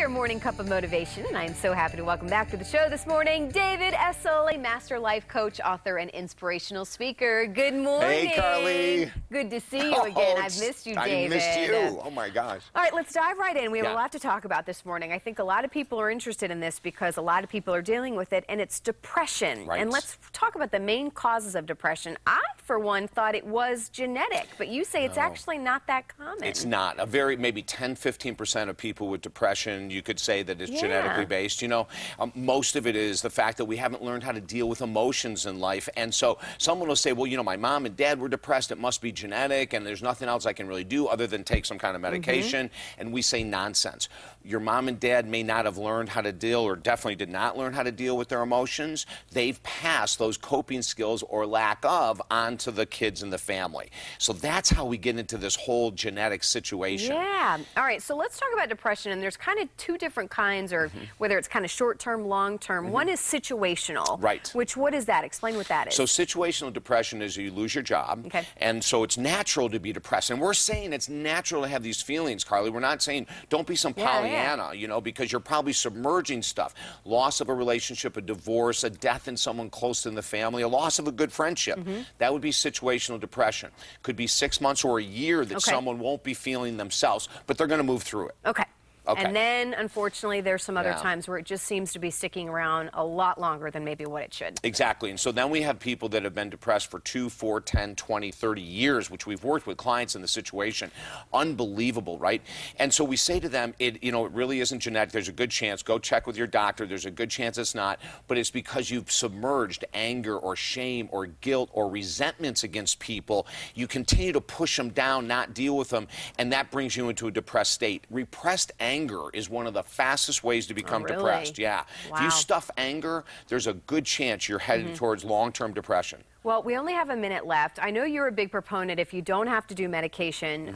your morning cup of motivation, and I am so happy to welcome back to the show this morning David Essel, a master life coach, author, and inspirational speaker. Good morning. Hey, Carly. Good to see you again. I've missed you, David. I missed you. Oh, my gosh. All right, let's dive right in. We have a lot to talk about this morning. I think a lot of people are interested in this because a lot of people are dealing with it, and it's depression. Right. And let's talk about the main causes of depression. I, for one, thought it was genetic, but you say it's actually not that common. It's not. Maybe 10-15% of people with depression, you could say that it's genetically based. You know, most of it is the fact that we haven't learned how to deal with emotions in life. And so someone will say, well, you know, my mom and dad were depressed. It must be genetic, and there's nothing else I can really do other than take some kind of medication. And we say nonsense. Your mom and dad may not have learned how to deal, or definitely did not learn how to deal with their emotions. They've passed those coping skills or lack of onto the kids in the family. So that's how we get into this whole genetic situation. Yeah. All right. So let's talk about depression. And there's kind of two different kinds, or whether it's kind of short-term, long-term. One is situational. Right. What is that? Explain what that is. So situational depression is you lose your job. Okay. And so it's natural to be depressed. And we're saying it's natural to have these feelings, Carly. We're not saying don't be some Pollyanna, you know, because you're probably submerging stuff. Loss of a relationship, a divorce, a death in someone close in the family, a loss of a good friendship. That would be situational depression. Could be 6 months or a year that someone won't be feeling themselves, but they're going to move through it. Okay. And then, unfortunately, there's some other times where it just seems to be sticking around a lot longer than maybe what it should. Exactly. And so then we have people that have been depressed for 2, 4, 10, 20, 30 years, which we've worked with clients in the situation. Unbelievable, right? And so we say to them, it really isn't genetic. There's a good chance. Go check with your doctor. There's a good chance it's not. But it's because you've submerged anger or shame or guilt or resentments against people. You continue to push them down, not deal with them, and that brings you into a depressed state. Repressed anger is one of the fastest ways to become depressed. Yeah. Wow. If you stuff anger, there's a good chance you're headed towards long-term depression. Well, we only have a minute left. I know you're a big proponent if you don't have to do medication.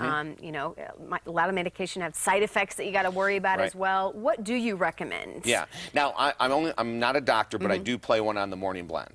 You know, a lot of medication have side effects that you got to worry about as well. What do you recommend? Yeah. Now, I'm not a doctor, but I do play one on the morning blend.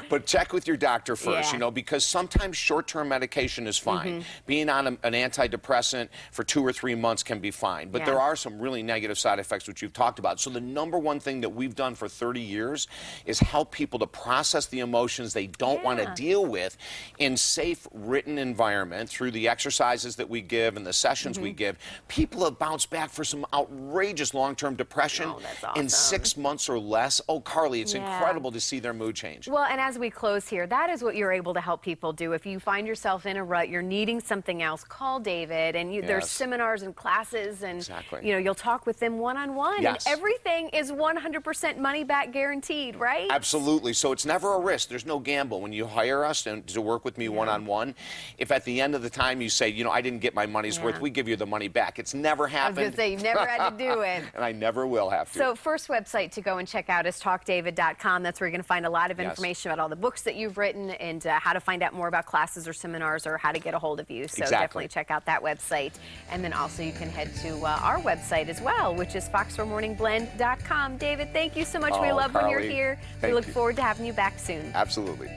But check with your doctor first, you know, because sometimes short-term medication is fine. Being on an antidepressant for 2 or 3 months can be fine. But there are some really negative side effects, which you've talked about. So the #1 thing that we've done for 30 years is help people to process the emotions they don't want to deal with in safe written environment through the exercises that we give and the sessions we give. People have bounced back for some outrageous long-term depression in 6 months or less. Oh, Carly, it's incredible to see their mood change. Well, and as we close here, that is what you're able to help people do. If you find yourself in a rut, you're needing something else, call David, and there's seminars and classes, and you know, you'll talk with them one-on-one, and everything is 100% money back guaranteed, right? Absolutely. So it's never a risk. There's no gamble. When you hire us to work with me one-on-one, if at the end of the time you say, you know, I didn't get my money's worth, we give you the money back. It's never happened. I was going to say, you never had to do it. And I never will have to. So first website to go and check out is talkdavid.com. That's where you're going to find a lot of information about all the books that you've written and how to find out more about classes or seminars or how to get a hold of you. So definitely check out that website. And then also you can head to our website as well, which is fox4morningblend.com. David, thank you so much. We love when you're here. We look forward to having you back soon. Absolutely.